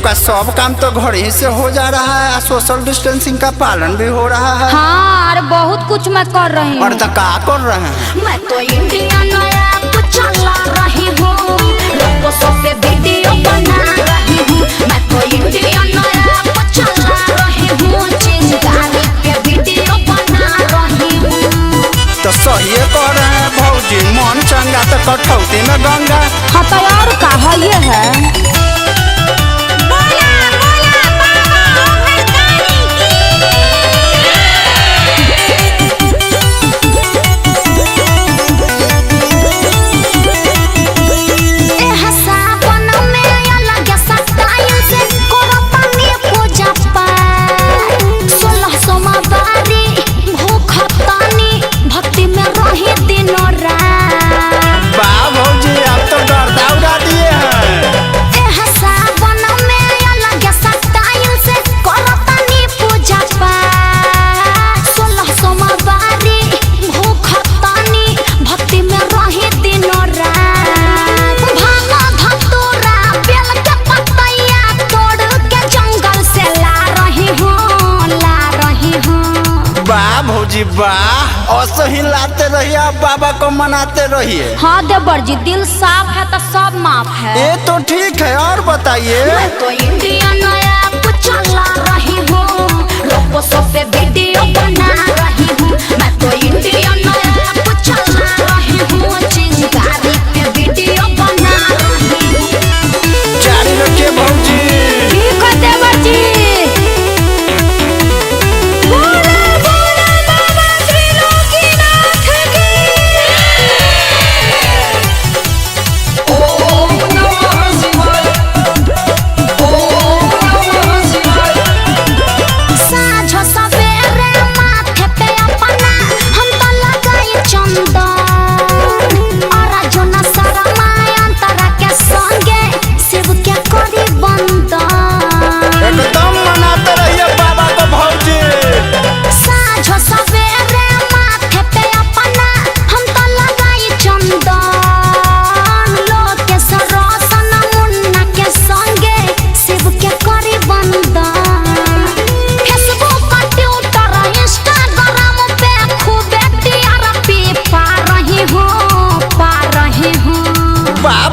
आपका सब काम तो घर ही से हो जा रहा है, सोशल डिस्टेंसिंग का पालन भी हो रहा है। हाँ, अरे बहुत कुछ मैं कर रही हूँ। और तो क्या कर रहे हैं? मैं तो इंडियन ऐप चला रही हूँ, लोगों पे वीडियो बना रही हूँ। मैं तो इंडियन ऐप चला रही हूँ, चीज गाड़ी के वीडियो बना रही हूँ। तो सही कह रहे हैं भौजी, मन चंगा तो कठौती में गंगा। हाँ तो और का है ये है। भौजी वाह, ऐसे ही लाते रहिए, बाबा को मनाते रहिए। हाँ देवर जी, दिल साफ है तो सब माफ है। ये तो ठीक है, और बताइए। मैं तो इंडियन ऐप चला रही हूँ, लोगों पे वीडियो बना रही हूँ। मैं तो इंडियन ऐप चला रही हूँ, चीज गाड़ी के वीडियो बना रही हूँ। जारी रखिए भौजी। ठीक है देवर जी।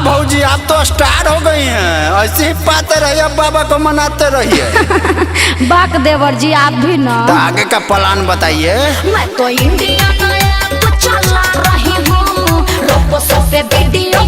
भौजी आप तो स्टार हो गई हैं, ऐसे ही पाते रहिए, बाबा को मनाते रहिए। बाक देवर जी आप भी ना। तो आगे का प्लान बताइए। मैं तो इंडियन ऐप चला रही हूँ, लोगों पे वीडियो